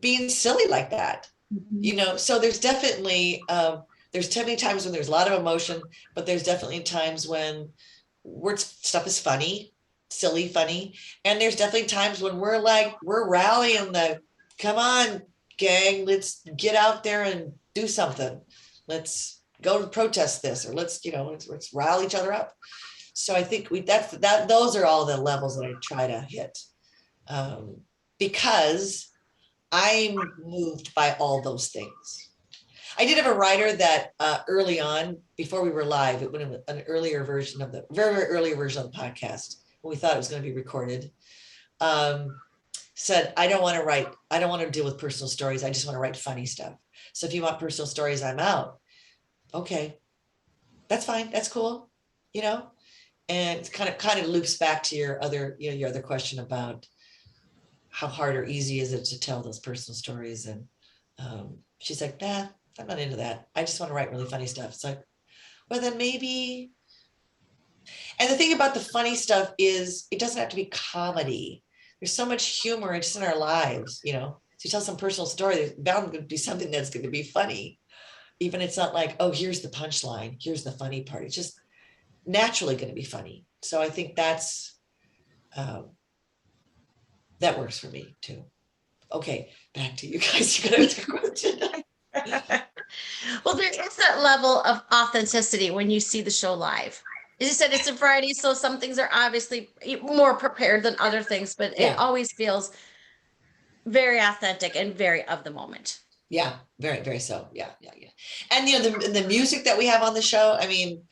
being silly like that. So there's definitely times when there's a lot of emotion, but there's definitely times when word stuff is funny, silly, funny. And there's definitely times when we're rallying come on, gang, let's get out there and do something. Let's go to protest this, or let's rile each other up. So I think those are all the levels that I try to hit. Because I'm moved by all those things. I did have a writer that early on, before we were live, it went in an earlier version of the very early version of the podcast when we thought it was going to be recorded. Said, I don't want to deal with personal stories. I just want to write funny stuff. So if you want personal stories, I'm out. Okay, that's fine. That's cool. And it kind of loops back to your other question about how hard or easy is it to tell those personal stories. And she's like, nah, I'm not into that. I just want to write really funny stuff. It's like, well, then maybe. And the thing about the funny stuff is it doesn't have to be comedy. There's so much humor just in our lives, So you tell some personal story, there's bound to be something that's going to be funny. Even it's not like, oh, here's the punchline, here's the funny part. It's just naturally going to be funny. So I think that works for me too. Okay, back to you guys. You got to ask a question. Well, there is that level of authenticity when you see the show live. As you said, it's a variety, so some things are obviously more prepared than other things, but Yeah. it always feels very authentic and very of the moment. Yeah, very, very so. Yeah. And the music that we have on the show, Anne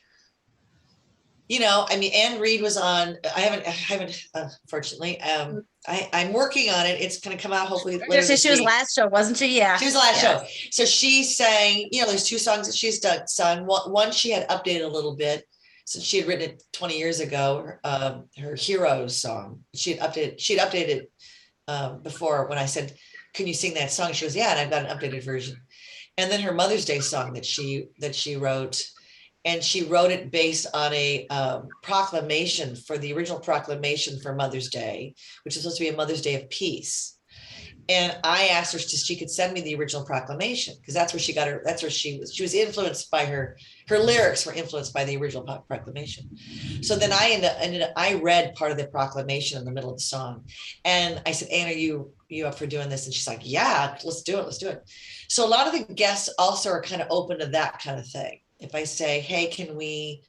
Reed was on. I haven't, unfortunately. I'm working on it. It's going to come out hopefully later this She was week. last show, wasn't she? Yeah. She was the last show. So she sang, there's 2 songs that she's sung. One she had updated a little bit since she had written it 20 years ago. Her Heroes song. She had updated before when I said, "Can you sing that song?" She goes, "Yeah," and I've got an updated version. And then her Mother's Day song that she wrote. And she wrote it based on a proclamation for the original proclamation for Mother's Day, which is supposed to be a Mother's Day of peace. And I asked her if she could send me the original proclamation, because that's where she got her. That's where she was influenced by her lyrics were influenced by the original proclamation. So then I read part of the proclamation in the middle of the song. And I said, "Anne, are you up for doing this?" And she's like, "Yeah, let's do it." So a lot of the guests also are kind of open to that kind of thing. If I say, "Hey, can we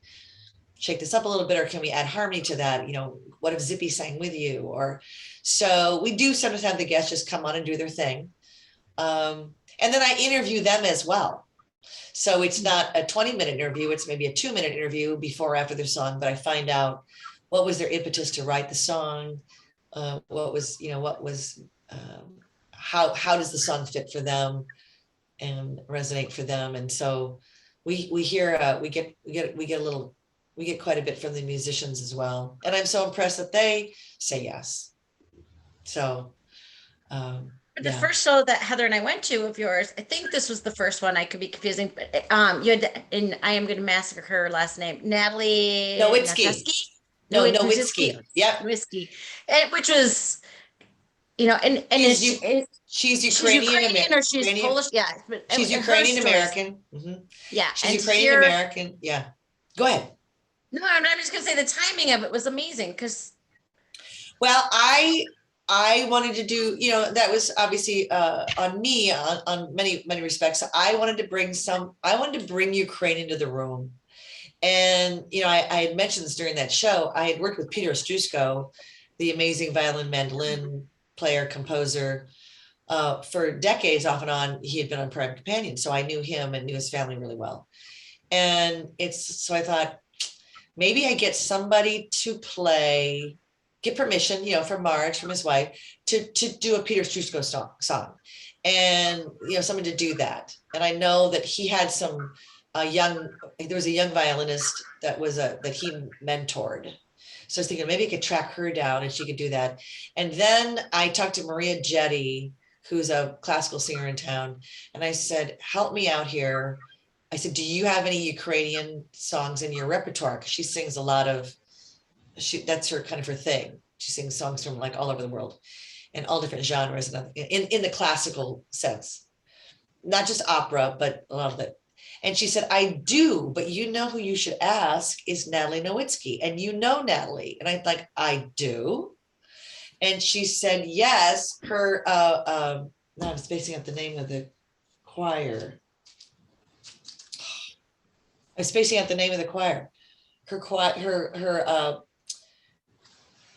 shake this up a little bit, or can we add harmony to that? What if Zippy sang with you?" Or so we do sometimes have the guests just come on and do their thing. And then I interview them as well. So it's not a 20-minute interview. It's maybe a 2-minute interview before or after their song, but I find out what was their impetus to write the song. How does the song fit for them and resonate for them? And so we get quite a bit from the musicians as well. And I'm so impressed that they say yes. So The first show that Heather and I went to of yours, I think this was the first one. I could be confusing, but you had, and I am going to massacre her last name, Natalie Nowitzki. Nowitzki. Yeah. Nowitzki, which was, and she's Ukrainian or she's Polish. Yeah. She's Ukrainian American. Mm-hmm. Yeah. She's Ukrainian American. Yeah. Go ahead. No, I'm just going to say the timing of it was amazing because. Well, I wanted to do, that was obviously on me on many, many respects. I wanted to bring Ukraine into the room. And, I had mentioned this during that show. I had worked with Peter Ostrusko, the amazing violin mandolin player, composer, for decades off and on. He had been on Prime Companion. So I knew him and knew his family really well. And so I thought, maybe I get somebody to get permission, from Marge, from his wife, to do a Peter Ostrusko song, and someone to do that. And I know that he had there was a young violinist that he mentored. So I was thinking maybe I could track her down and she could do that. And then I talked to Maria Jetty, who's a classical singer in town. And I said, help me out here. I said, do you have any Ukrainian songs in your repertoire? Because she sings a lot of, that's her kind of her thing. She sings songs from like all over the world and all different genres and in the classical sense, not just opera, but a lot of it. And she said, I do, but you know who you should ask is Natalie Nowitzki. And you know Natalie. And I'm like, I do. And she said, yes, her, no, I'm spacing out the name of the choir. I'm spacing out the name of the choir. Her choir,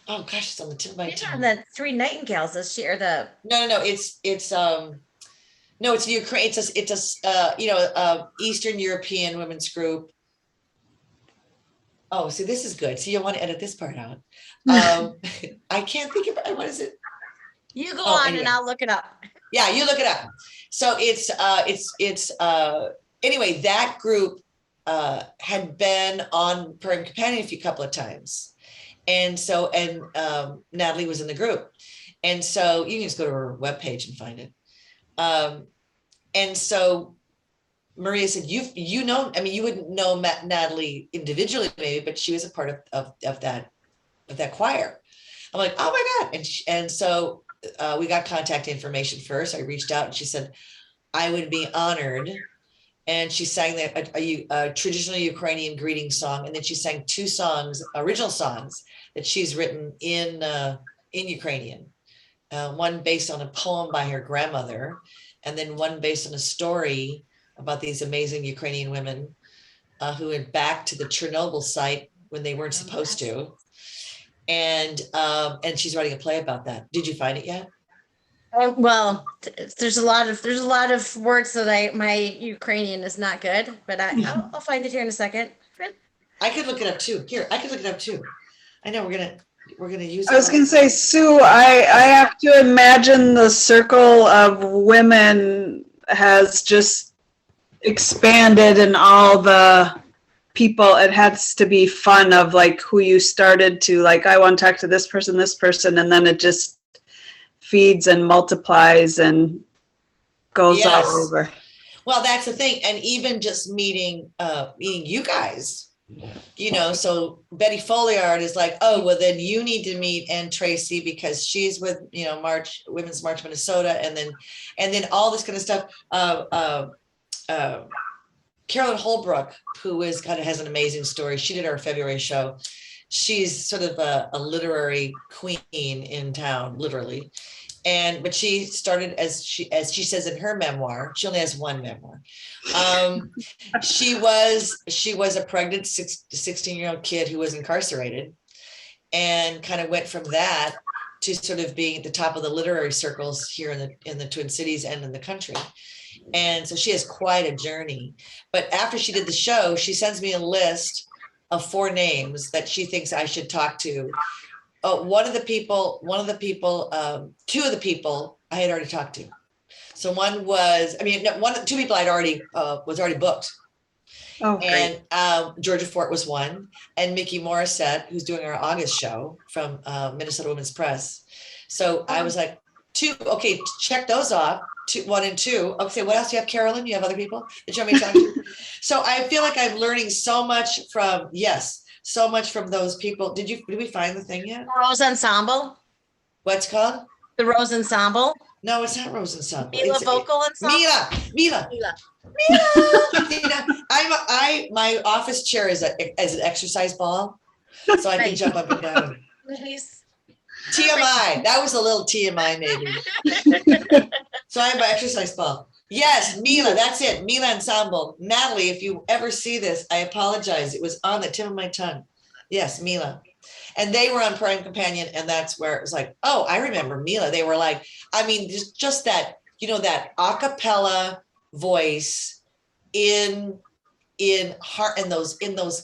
oh gosh, it's on the tip of my She's on tongue. the Three Nightingales, is she, or the No, no, it's Ukraine. It's a Eastern European women's group. Oh, see, this is good. So you want to edit this part out. I can't think of what is it? you go Oh, on anyway. and I'll look it up. Yeah, you look it up. So it's anyway, that group had been on Prime Companion a few couple of times. And so, Natalie was in the group. And so you can just go to her webpage and find it. And so Maria said, you know, I mean, you wouldn't know Natalie individually maybe, but she was a part of that choir. I'm like, oh my God. And so we got contact information first. I reached out and she said, I would be honored. And she sang a traditional Ukrainian greeting song. And then she sang 2 songs, original songs that she's written in Ukrainian. One based on a poem by her grandmother, and then one based on a story about these amazing Ukrainian women who went back to the Chernobyl site when they weren't supposed to. And she's writing a play about that. Did you find it yet? Well, there's a lot of words that my Ukrainian is not good, but I'll find it here in a second. I could look it up too. Here, I could look it up too. I know we're gonna use it. I was going to say, Sue, I have to imagine the circle of women has just expanded, and all the people, it has to be fun of like who you started to, like, I want to talk to this person, and then it just feeds and multiplies and goes Yes. all over. Well, that's the thing. And even just meeting you guys, you know, so Betty Folliard is like, oh, well, then you need to meet Ann Tracy because she's with, you know, Women's March Minnesota, and then all this kind of stuff. Carolyn Holbrook, who has an amazing story. She did our February show. She's sort of a literary queen in town, literally. But she started, as she says in her memoir, she only has one memoir. She was a pregnant 16-year-old kid who was incarcerated, and kind of went from that to sort of being at the top of the literary circles here in the Twin Cities and in the country. And so she has quite a journey. But after she did the show, she sends me a list of 4 names that she thinks I should talk to. Oh, 2 of the people I had already talked to. So one was, 2 people I'd already was already booked. Oh, great. And Georgia Fort was one, and Mickey Morissette, who's doing our August show from Minnesota Women's Press. So I was like, 2, okay, check those off. 1 and 2. Okay, what else do you have, Carolyn? You have other people that you want me to talk to? So I feel like I'm learning so much from those people. Did we find the thing yet? Rose Ensemble. What's it called? The Rose Ensemble. No, it's not Rose Ensemble. Mila Vocal Ensemble. Mila. My office chair is an exercise ball, so I can jump up and down. Nice. TMI. That was a little TMI, maybe. So I have my exercise ball. Yes, Mila, that's it. Mila Ensemble. Natalie, if you ever see this, I apologize. It was on the tip of my tongue. Yes, Mila. And they were on Prime Companion, and that's where it was like, oh, I remember Mila. They were like, just that, that a cappella voice in those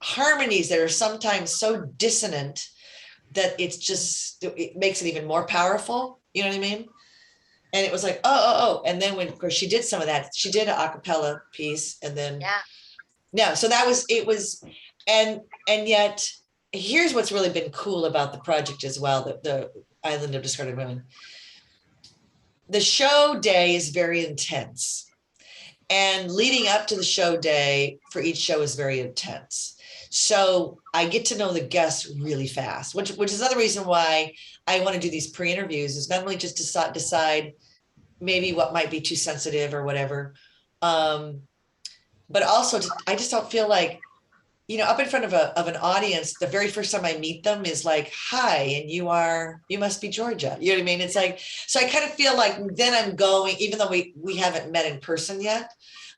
harmonies that are sometimes so dissonant that it makes it even more powerful. You know what I mean? And it was like, oh. And then when, of course, she did some of that, she did an a cappella piece, and then, so and yet here's what's really been cool about the project as well, the Island of Discarded Women. the show day is very intense. And leading up to the show day for each show is very intense. So I get to know the guests really fast, which is another reason why I want to do these pre-interviews, is not only just to decide maybe what might be too sensitive or whatever, but also I just don't feel like, up in front of an audience, the very first time I meet them is like, hi, and you must be Georgia. You know what I mean? It's like, so I kind of feel like then I'm going, even though we haven't met in person yet,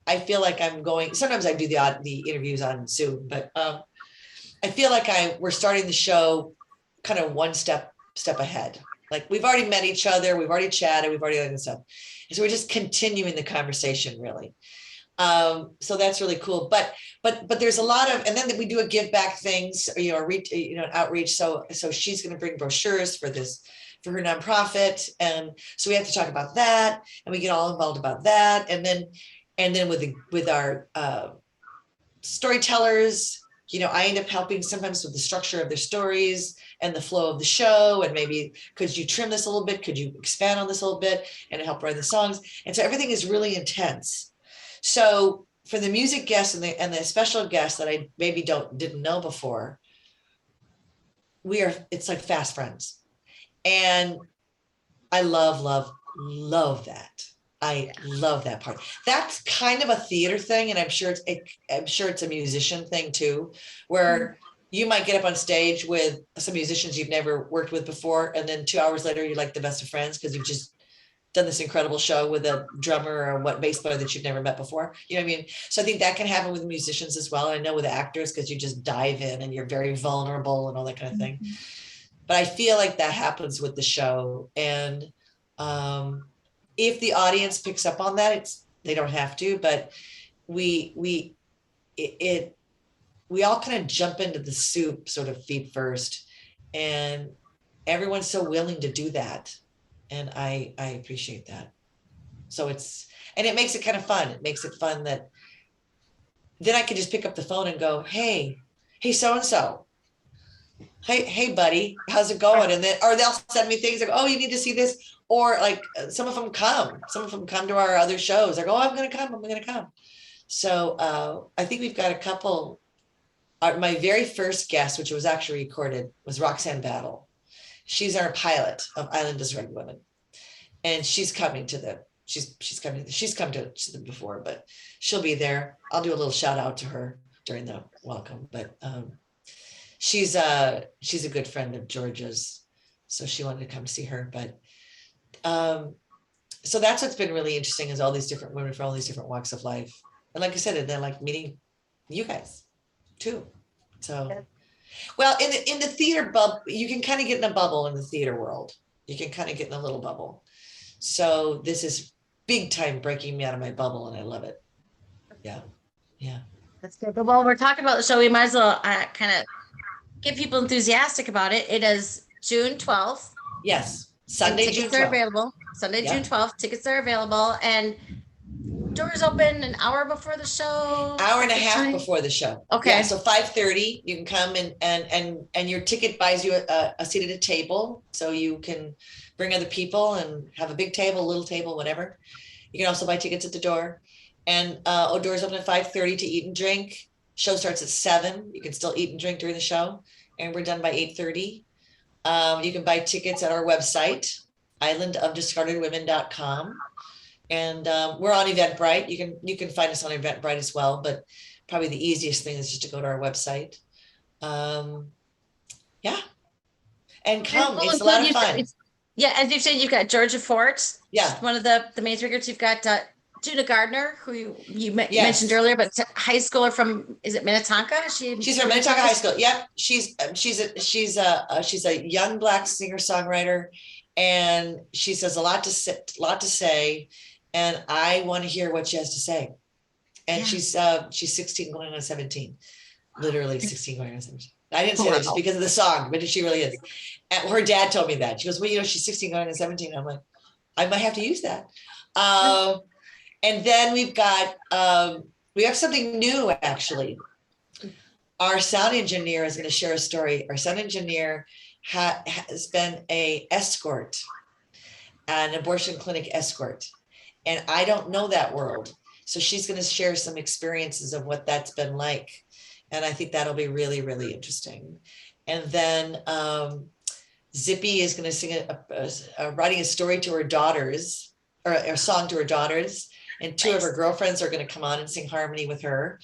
I feel like I'm going, sometimes I do the interviews on Zoom, but I feel like we're starting the show kind of one step ahead. Like we've already met each other, we've already chatted, we've already done stuff. And so we're just continuing the conversation really. So that's really cool. But there's a lot of, and then we do a give back things, an outreach. So she's going to bring brochures for her nonprofit. And so we have to talk about that, and we get all involved about that. And then with our storytellers, I end up helping sometimes with the structure of their stories and the flow of the show. And maybe, could you trim this a little bit? Could you expand on this a little bit and help write the songs? And so everything is really intense. So for the music guests and the special guests that I maybe didn't know before, it's like fast friends. And I love that. I love that part. That's kind of a theater thing. And I'm sure it's a musician thing too, where you might get up on stage with some musicians you've never worked with before. And then 2 hours later, you're like the best of friends because you've just done this incredible show with a drummer or bass player that you've never met before. You know what I mean? So I think that can happen with musicians as well. I know with actors, because you just dive in and you're very vulnerable and all that kind of thing. But I feel like that happens with the show. And if the audience picks up on that, they don't have to, but we all kind of jump into the soup sort of feet first, and everyone's so willing to do that. And I appreciate that. So it makes it kind of fun. It makes it fun that then I can just pick up the phone and go, hey, so-and-so. Hey, buddy, how's it going? And then, or they'll send me things like, oh, you need to see this. Or like some of them come to our other shows. Like, oh, I'm going to come. So I think we've got a couple. My very first guest, which was actually recorded, was Roxanne Battle. She's our pilot of Island Desert Women, and she's coming to them before, but she'll be there. I'll do a little shout out to her during the welcome, but she's a good friend of Georgia's, so she wanted to come see her. But so that's what's been really interesting, is all these different women from all these different walks of life, and like I said, and then like meeting you guys too. So. Well, in the theater bubble, you can kind of get in a bubble in the theater world. You can kind of get in a little bubble. So this is big time breaking me out of my bubble, and I love it. Yeah. That's good. But while we're talking about the show, we might as well kind of get people enthusiastic about it. It is June 12th. Yes. Sunday, June 12th. Tickets are available. Sunday, June 12th. Tickets are available. And doors open an hour before the show. Hour and a half before the show. Okay. Yeah, so 5:30, you can come and your ticket buys you a seat at a table, so you can bring other people and have a big table, little table, whatever. You can also buy tickets at the door, and doors open at 5:30 to eat and drink. Show starts at 7. You can still eat and drink during the show, and we're done by 8:30. You can buy tickets at our website, islandofdiscardedwomen.com. And we're on Eventbrite. You can find us on Eventbrite as well, but probably the easiest thing is just to go to our website. Yeah, and come. It's a lot of fun. Yeah, as you said, you've got Georgia Fort. Yeah, one of the main speakers. You've got Juna Gardner, who you mentioned earlier, but high schooler from, is it Minnetonka? She's from Minnetonka High School. Yep, she's a young Black singer songwriter, and she says a lot to say. And I want to hear what she has to say. And she's 16 going on 17, literally 16 going on 17. I didn't say that just because of the song, but she really is. And her dad told me that. She goes, well, she's 16 going on 17. I'm like, I might have to use that. And then we have something new, actually. Our sound engineer is going to share a story. Our sound engineer has been an escort an abortion clinic escort. And I don't know that world. So she's going to share some experiences of what that's been like. And I think that'll be really, really interesting. And then Zippy is going to sing writing a story to her daughters, or a song to her daughters. And two of her girlfriends are going to come on and sing harmony with her.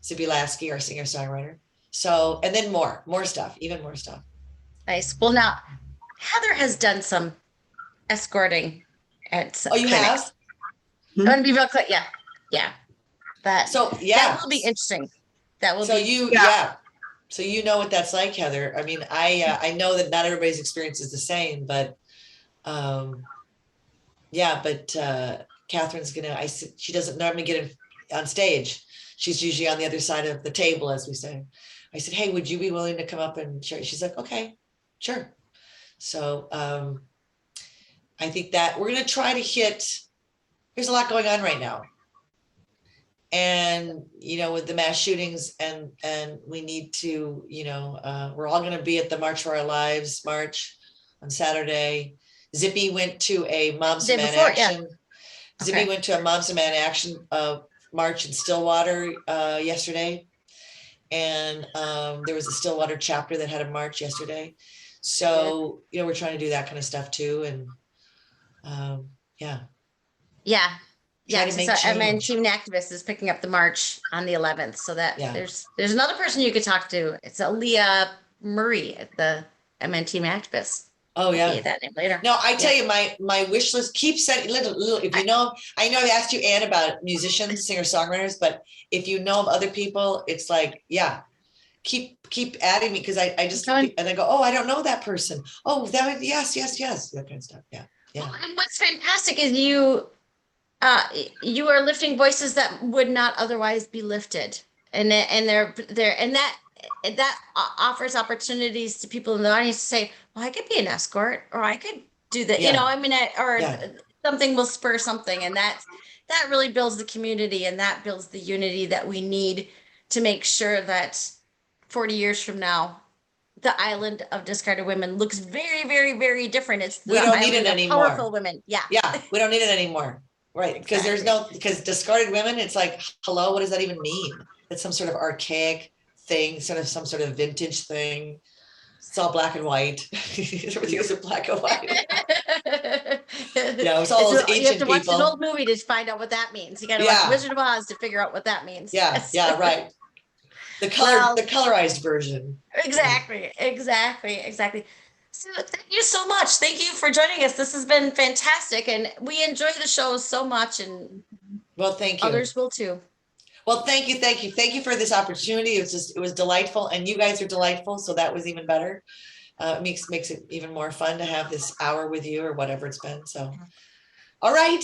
Zippy Lasky, our singer-songwriter. So, and then more stuff, even more stuff. Nice. Well, now Heather has done some escorting at some You clinics. have? I want to be real clear. Yeah. Yeah. That will be interesting. That will be. So you know what that's like, Heather. I mean, I know that not everybody's experience is the same, but Catherine's she doesn't normally get on stage. She's usually on the other side of the table, as we say. I said, hey, would you be willing to come up and share? She's like, okay, sure. So I think that we're going to try to there's a lot going on right now. And, with the mass shootings and we need to, we're all going to be at the March for Our Lives march on Saturday. Zippy went to a Moms and Man Action. Yeah. Zippy went to a Moms and Man Action march in Stillwater yesterday. And there was a Stillwater chapter that had a march yesterday. So, we're trying to do that kind of stuff too. And yeah. So Team Activist is picking up the march on the 11th. So that there's another person you could talk to. It's Aaliyah Murray at the MN Team Activist. Oh yeah, that name later. No, I tell you, my wish list keeps setting little. If I know I've asked you, Ann, about musicians, singer songwriters, but if you know of other people, it's like keep adding me, because I just and I go, oh, I don't know that person. Oh, that yes, that kind of stuff. Yeah. Well, and what's fantastic is you are lifting voices that would not otherwise be lifted, and that offers opportunities to people in the audience to say, well, I could be an escort, or I could do that, something will spur something. And that really builds the community, and that builds the unity that we need to make sure that 40 years from now, the island of discarded women looks very, very, very different. It's we don't need it anymore. Powerful women. Yeah. We don't need it anymore. Right. Because because discarded women, it's like, hello, what does that even mean? It's some sort of archaic thing, some sort of vintage thing. It's all black and white. Everything is in black and white. It's all those ancient people. You have to watch an old movie to find out what that means. You got to watch Wizard of Oz to figure out what that means. Yeah, right. The colorized version. Exactly. So thank you so much. Thank you for joining us. This has been fantastic, and we enjoy the show so much, and thank you. Others will too. Well, thank you for this opportunity. It was delightful, and you guys are delightful, so that was even better. Makes it even more fun to have this hour with you, or whatever it's been. So, all right.